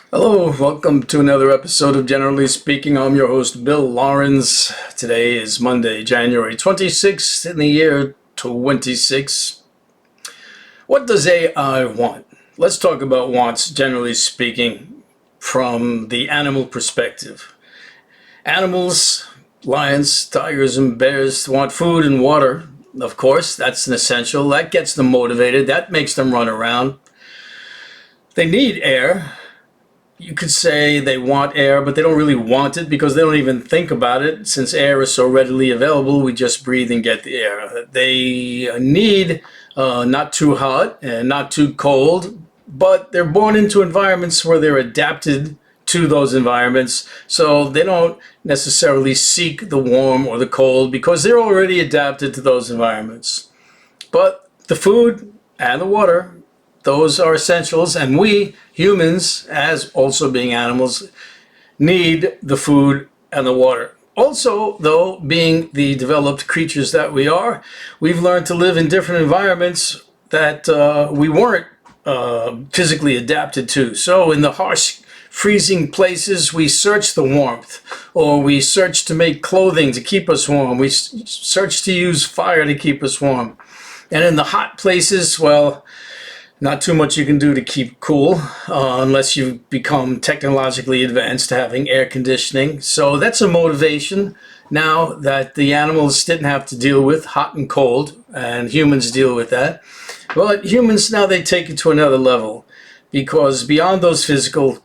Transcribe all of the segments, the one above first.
Hello, welcome to another episode of Generally Speaking. I'm your host, Bill Lawrence. Today is Monday, January 26th in the year 26. What does AI want? Let's talk about wants, generally speaking, from the animal perspective. Animals, lions, tigers, and bears want food and water. Of course, that's an essential. That gets them motivated. That makes them run around. They need air. You could say they want air, but they don't really want it because they don't even think about it. Since air is so readily available, we just breathe and get the air. They need not too hot and not too cold, but they're born into environments where they're adapted to those environments. So they don't necessarily seek the warm or the cold because they're already adapted to those environments. But the food and the water, those are essentials, and we humans, as also being animals, need the food and the water. Also, though, being the developed creatures that we are, we've learned to live in different environments that we weren't physically adapted to. So in the harsh, freezing places, we search the warmth, or we search to make clothing to keep us warm. We search to use fire to keep us warm. And in the hot places, well, not too much you can do to keep cool unless you become technologically advanced to having air conditioning. So that's a motivation now that the animals didn't have to deal with, hot and cold, and humans deal with that. Well, humans now, they take it to another level because beyond those physical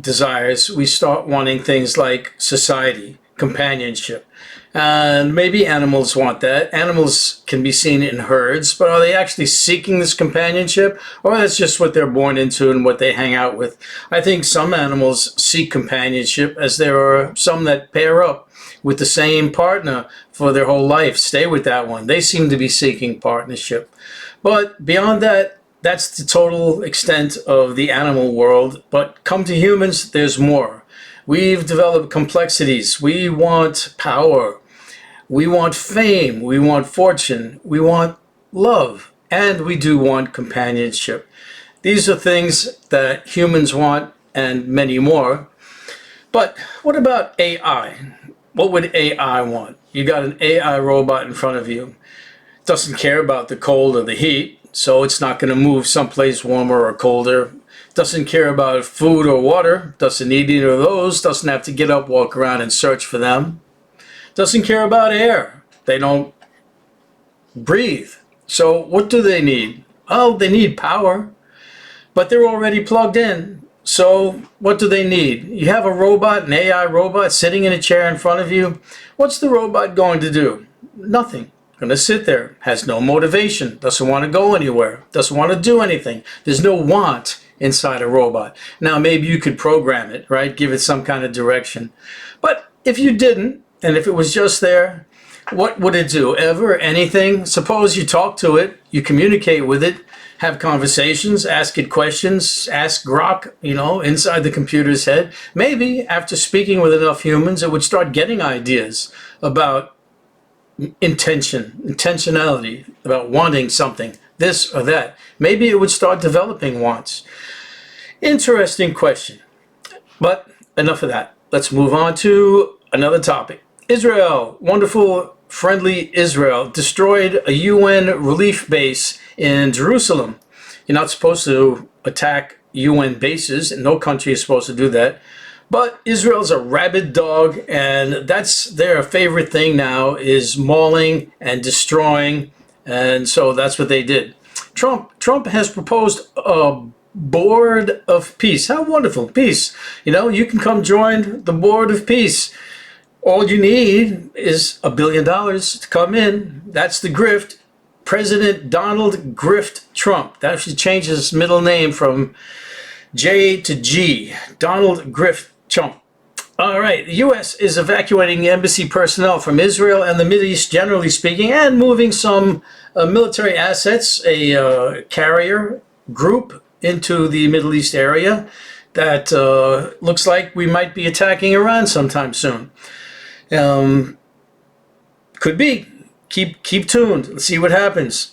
desires, we start wanting things like society, companionship. And maybe animals want that. Animals can be seen in herds, but are they actually seeking this companionship? Or that's just what they're born into and what they hang out with? I think some animals seek companionship, as there are some that pair up with the same partner for their whole life, stay with that one. They seem to be seeking partnership. But beyond that, that's the total extent of the animal world. But come to humans, there's more. We've developed complexities. We want power. We want fame, we want fortune, we want love, and we do want companionship. These are things that humans want and many more. But what about AI? What would AI want? You got an AI robot in front of you. It doesn't care about the cold or the heat, so it's not going to move someplace warmer or colder. Doesn't care about food or water, doesn't need either of those, doesn't have to get up, walk around, and search for them. Doesn't care about air. They don't breathe. So what do they need? Oh, they need power, but they're already plugged in. So what do they need? You have a robot, an AI robot, sitting in a chair in front of you. What's the robot going to do? Nothing. Going to sit there. Has no motivation. Doesn't want to go anywhere. Doesn't want to do anything. There's no want inside a robot. Now, maybe you could program it, right? Give it some kind of direction. But if you didn't, and if it was just there, what would it do? Ever? Anything? Suppose you talk to it, you communicate with it, have conversations, ask it questions, ask Grok, inside the computer's head. Maybe after speaking with enough humans, it would start getting ideas about intentionality, about wanting something, this or that. Maybe it would start developing wants. Interesting question. But enough of that. Let's move on to another topic. Israel, wonderful, friendly Israel, destroyed a UN relief base in Jerusalem. You're not supposed to attack UN bases, and no country is supposed to do that. But Israel's a rabid dog, and that's their favorite thing now, is mauling and destroying, and so that's what they did. Trump has proposed a board of peace. How wonderful, peace. You can come join the board of peace. All you need is $1 billion to come in. That's the grift. President Donald Grift Trump. That should change his middle name from J to G. Donald Grift Trump. All right. The U.S. is evacuating embassy personnel from Israel and the Middle East, generally speaking, and moving some military assets, a carrier group, into the Middle East area that looks like we might be attacking Iran sometime soon. Could be. Keep tuned. Let's see what happens.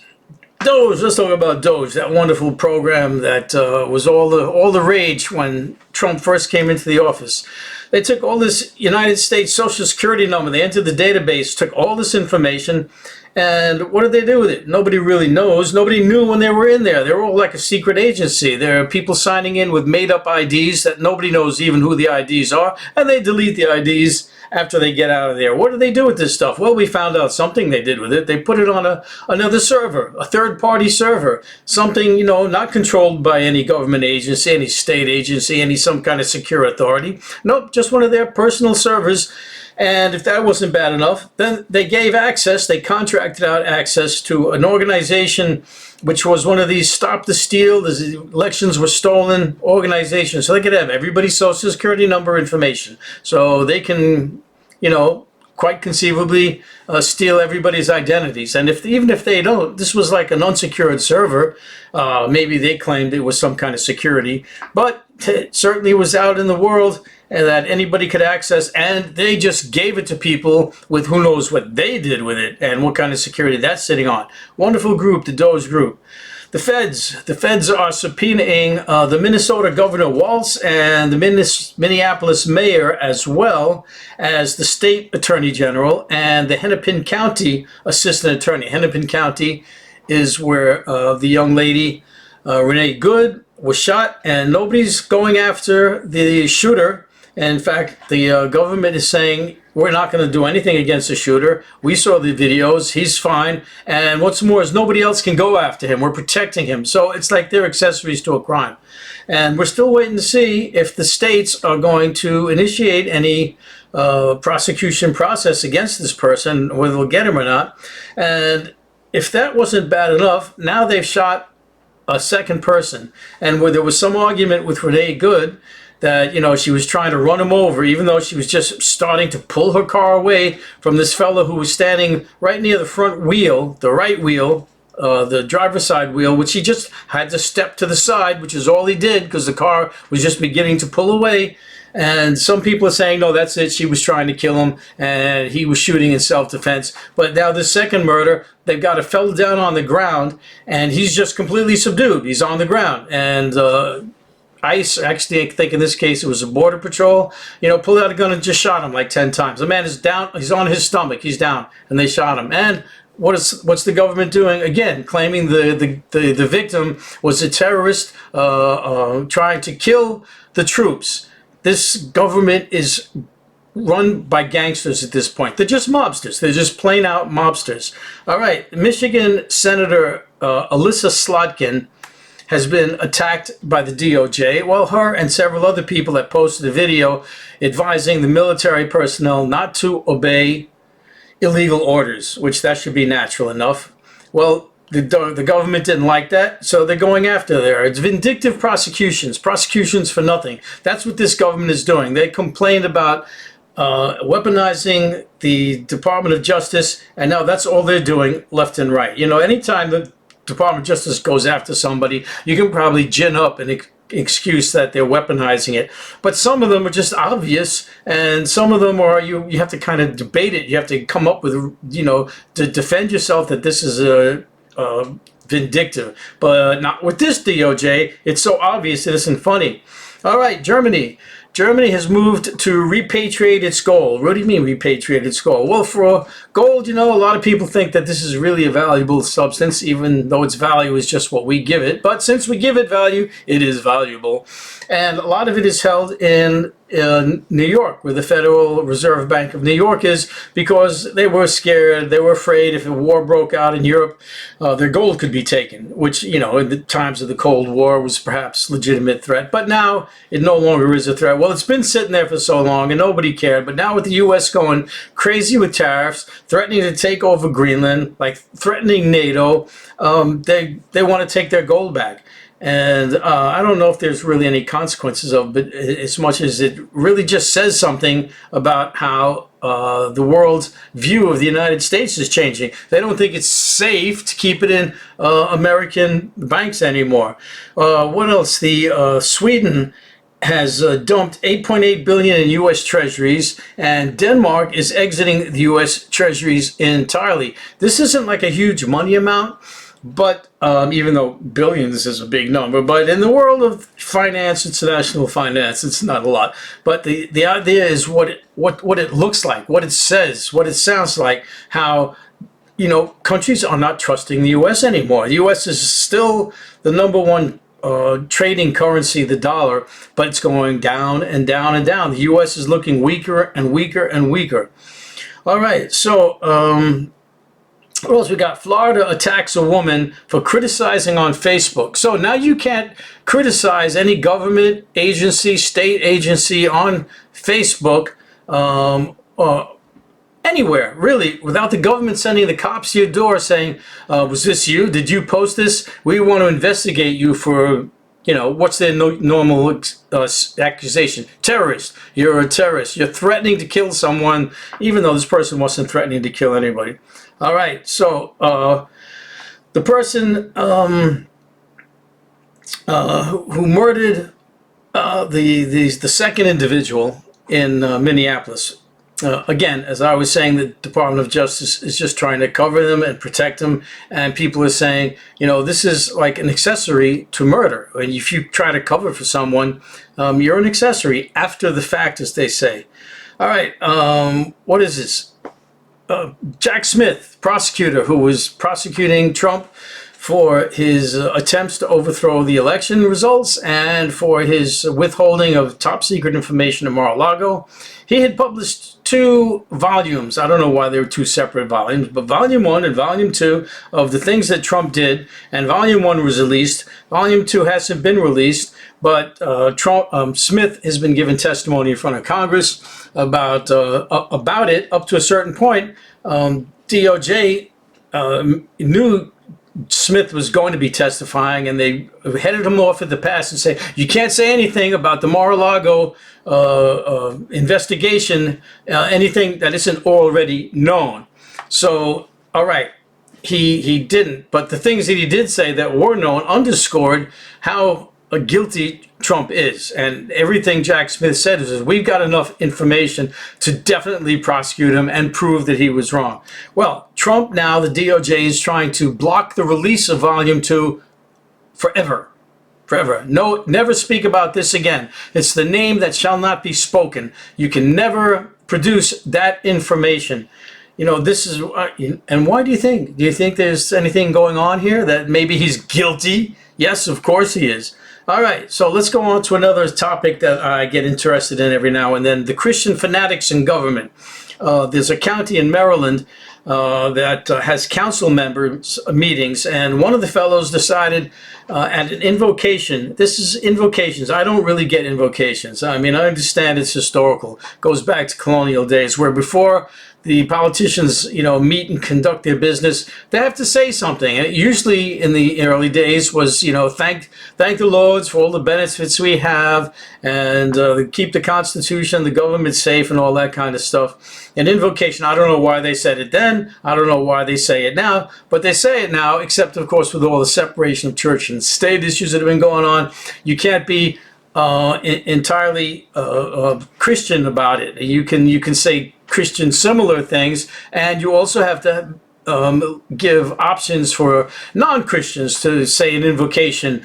Doge. Let's talk about Doge, that wonderful program that was all the rage when Trump Trump first came into the office. They took all this United States Social Security number, they entered the database, took all this information, and what did they do with it? Nobody really knows. Nobody knew when they were in there. They were all like a secret agency. There are people signing in with made-up IDs that nobody knows even who the IDs are, and they delete the IDs after they get out of there. What do they do with this stuff? Well, we found out something they did with it. They put it on another server, a third-party server, something, you know, not controlled by any government agency, any state agency, any some kind of secure authority. Nope, just one of their personal servers. And if that wasn't bad enough, then they gave access, they contracted out access to an organization which was one of these stop the steal, the elections were stolen organizations. So they could have everybody's social security number information. So they can, you know, quite conceivably steal everybody's identities. And even if they don't, this was like an unsecured server. Maybe they claimed it was some kind of security, but it certainly was out in the world and that anybody could access, and they just gave it to people with who knows what they did with it and what kind of security that's sitting on. Wonderful group, the Doge group. The feds are subpoenaing the Minnesota Governor Walz and the Minneapolis mayor, as well as the state attorney general and the Hennepin County assistant attorney. Hennepin County is where the young lady, Renee Good, was shot, and nobody's going after the shooter. In fact, the government is saying, we're not going to do anything against the shooter. We saw the videos. He's fine. And what's more is nobody else can go after him. We're protecting him. So it's like they're accessories to a crime. And we're still waiting to see if the states are going to initiate any prosecution process against this person, whether they'll get him or not. And if that wasn't bad enough, now they've shot a second person. And where there was some argument with Renee Good, that, you know, she was trying to run him over, even though she was just starting to pull her car away from this fellow who was standing right near the front wheel, the right wheel, the driver's side wheel, which he just had to step to the side, which is all he did because the car was just beginning to pull away. And some people are saying, no, that's it. She was trying to kill him and he was shooting in self-defense. But now the second murder, they've got a fellow down on the ground and he's just completely subdued. He's on the ground. And ICE, actually, I think in this case it was a border patrol, you know, pulled out a gun and just shot him like 10 times. The man is down, he's on his stomach, he's down, and they shot him. And what's the government doing? Again, claiming the victim was a terrorist trying to kill the troops. This government is run by gangsters at this point. They're just mobsters. They're just plain out mobsters. All right, Michigan Senator Alyssa Slotkin has been attacked by the DOJ, while her and several other people that posted a video advising the military personnel not to obey illegal orders, which that should be natural enough. Well, the government didn't like that, so they're going after there. It's vindictive prosecutions for nothing. That's what this government is doing. They complained about weaponizing the Department of Justice, and now that's all they're doing left and right. You know, anytime the Department of Justice goes after somebody, you can probably gin up an excuse that they're weaponizing it. But some of them are just obvious, and some of them are, you have to kind of debate it. You have to come up with, you know, to defend yourself that this is a vindictive. But not with this DOJ. It's so obvious it isn't funny. All right, Germany. Germany has moved to repatriate its gold. What do you mean repatriate its gold? Well, for gold, you know, a lot of people think that this is really a valuable substance, even though its value is just what we give it. But since we give it value, it is valuable. And a lot of it is held in New York, where the Federal Reserve Bank of New York is, because they were scared, they were afraid if a war broke out in Europe, their gold could be taken, which, you know, in the times of the Cold War was perhaps a legitimate threat. But now it no longer is a threat. Well, it's been sitting there for so long and nobody cared. But now with the U.S. going crazy with tariffs, threatening to take over Greenland, like threatening NATO, they want to take their gold back. And I don't know if there's really any consequences of it, as much as it really just says something about how the world's view of the United States is changing. They don't think it's safe to keep it in American banks anymore. What else? Sweden has dumped $8.8 billion in U.S. Treasuries, and Denmark is exiting the U.S. Treasuries entirely. This isn't like a huge money amount, But even though billions is a big number, but in the world of finance, international finance, it's not a lot. But the idea is what it looks like, what it says, what it sounds like, how countries are not trusting the U.S. anymore. The U.S. is still the number one trading currency, the dollar, but it's going down and down and down. The U.S. is looking weaker and weaker and weaker. All right, so what else we got? Florida attacks a woman for criticizing on Facebook. So now you can't criticize any government agency, state agency on Facebook, anywhere, really, without the government sending the cops to your door saying, was this you? Did you post this? We want to investigate you for, what's their normal accusation? Terrorist. You're a terrorist. You're threatening to kill someone, even though this person wasn't threatening to kill anybody. All right, so the person who murdered the second individual in Minneapolis, again, as I was saying, the Department of Justice is just trying to cover them and protect them, and people are saying, this is like an accessory to murder. And if you try to cover for someone, you're an accessory after the fact, as they say. All right, what is this? Jack Smith, prosecutor who was prosecuting Trump for his attempts to overthrow the election results and for his withholding of top secret information in Mar-a-Lago. He had published 2 volumes. I don't know why they were 2 separate volumes, but volume 1 and volume 2 of the things that Trump did, and volume 1 was released. Volume 2 hasn't been released, but Smith has been given testimony in front of Congress about it up to a certain point. DOJ knew Smith was going to be testifying, and they headed him off at the pass and say, you can't say anything about the Mar-a-Lago investigation, anything that isn't already known. So, all right, he didn't. But the things that he did say that were known underscored how guilty Trump is. And everything Jack Smith said is we've got enough information to definitely prosecute him and prove that he was wrong. Well, Trump now, the DOJ is trying to block the release of Volume 2 forever. Forever. No, never speak about this again. It's the name that shall not be spoken. You can never produce that information. This is, and why do you think? Do you think there's anything going on here that maybe he's guilty? Yes, of course he is. All right, so let's go on to another topic that I get interested in every now and then, the Christian fanatics in government. There's a county in Maryland that has council members meetings, and one of the fellows decided at an invocation. This is invocations. I don't really get invocations. I mean, I understand it's historical. It goes back to colonial days, where before the politicians, meet and conduct their business, they have to say something. And usually in the early days was, thank the Lords for all the benefits we have, and keep the Constitution, the government safe, and all that kind of stuff. An invocation, I don't know why they said it then. I don't know why they say it now, but they say it now, except, of course, with all the separation of church and state issues that have been going on. You can't be entirely Christian about it. You can say Christian similar things, and you also have to give options for non-Christians to say an invocation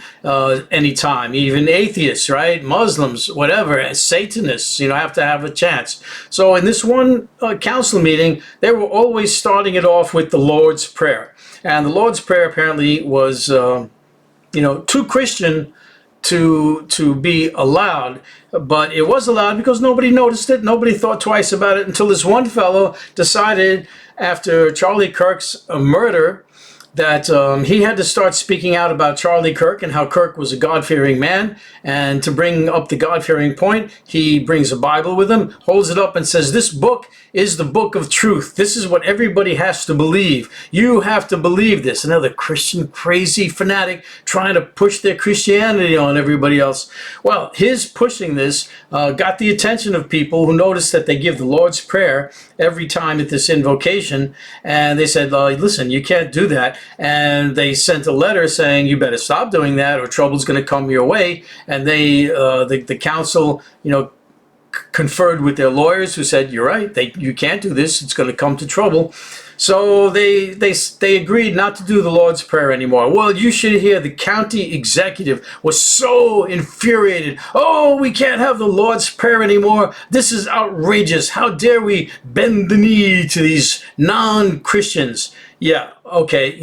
anytime, even atheists, right? Muslims, whatever, Satanists, have to have a chance. So in this one council meeting, they were always starting it off with the Lord's Prayer. And the Lord's Prayer apparently was, too Christian to be allowed, but it was allowed because nobody noticed it. Nobody thought twice about it until this one fellow decided, after Charlie Kirk's murder, that he had to start speaking out about Charlie Kirk and how Kirk was a God-fearing man. And to bring up the God-fearing point, he brings a Bible with him, holds it up and says, this book is the book of truth. This is what everybody has to believe. You have to believe this. Another Christian crazy fanatic trying to push their Christianity on everybody else. Well, his pushing this got the attention of people who noticed that they give the Lord's Prayer every time at this invocation. And they said, listen, you can't do that. And they sent a letter saying, you better stop doing that or trouble's going to come your way. And they, the council, conferred with their lawyers, who said, "You're right. You can't do this. It's going to come to trouble." So they agreed not to do the Lord's Prayer anymore. Well, you should hear the county executive was so infuriated. "Oh, we can't have the Lord's Prayer anymore. This is outrageous. How dare we bend the knee to these non-Christians?" Yeah, okay,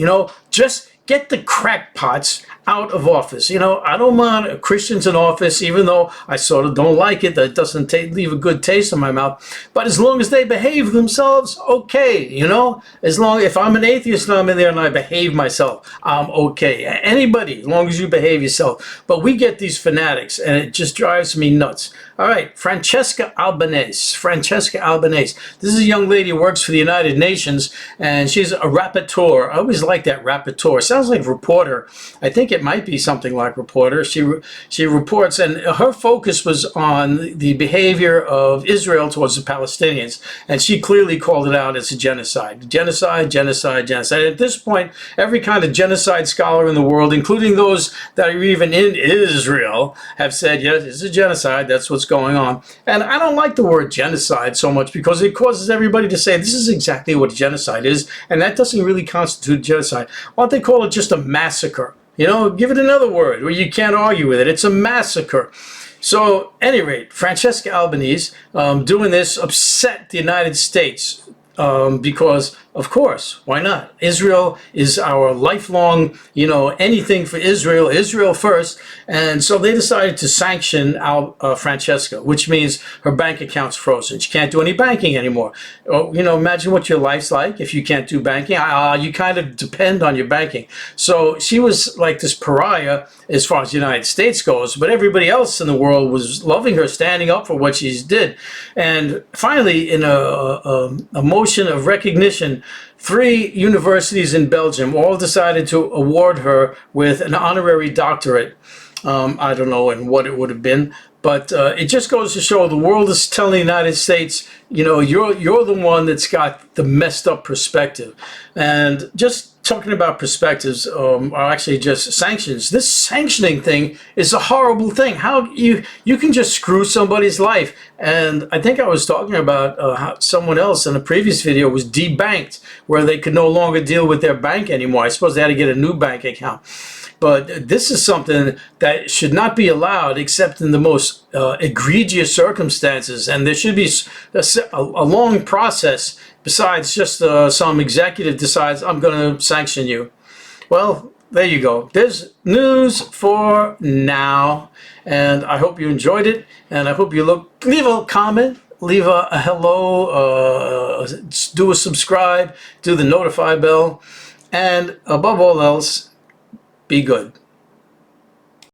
just get the crackpots out of office. I don't mind Christians in office, even though I sort of don't like it. That doesn't leave a good taste in my mouth. But as long as they behave themselves, okay. If I'm an atheist and I'm in there and I behave myself, I'm okay. Anybody, as long as you behave yourself. But we get these fanatics, and it just drives me nuts. All right, Francesca Albanese. Francesca Albanese. This is a young lady who works for the United Nations, and she's a rapporteur. I always like that, rapporteur. Sounds like reporter. I think it might be something like reporter. She reports, and her focus was on the behavior of Israel towards the Palestinians, and she clearly called it out as a genocide. Genocide, genocide, genocide. At this point, every kind of genocide scholar in the world, including those that are even in Israel, have said, yes, it's a genocide. That's what's going on. And I don't like the word genocide so much because it causes everybody to say this is exactly what genocide is, and that doesn't really constitute genocide. Why don't they call it just a massacre? Give it another word where you can't argue with it. It's a massacre. So, at any rate, Francesca Albanese doing this upset the United States because, of course, why not? Israel is our lifelong, anything for Israel, Israel first. And so they decided to sanction Francesca, which means her bank account's frozen. She can't do any banking anymore. Imagine what your life's like if you can't do banking. You kind of depend on your banking. So she was like this pariah as far as the United States goes, but everybody else in the world was loving her, standing up for what she did. And finally, in a motion of recognition, 3 universities in Belgium all decided to award her with an honorary doctorate. I don't know in what it would have been, but it just goes to show the world is telling the United States, you're the one that's got the messed up perspective. And just talking about perspectives are actually just sanctions. This sanctioning thing is a horrible thing. How you can just screw somebody's life. And I think I was talking about how someone else in a previous video was debanked, where they could no longer deal with their bank anymore. I suppose they had to get a new bank account. But this is something that should not be allowed except in the most egregious circumstances. And there should be a long process besides just some executive decides, I'm going to sanction you. Well, there you go. There's news for now. And I hope you enjoyed it. And I hope you leave a comment. Leave a hello. Do a subscribe. Do the notify bell. And above all else, be good.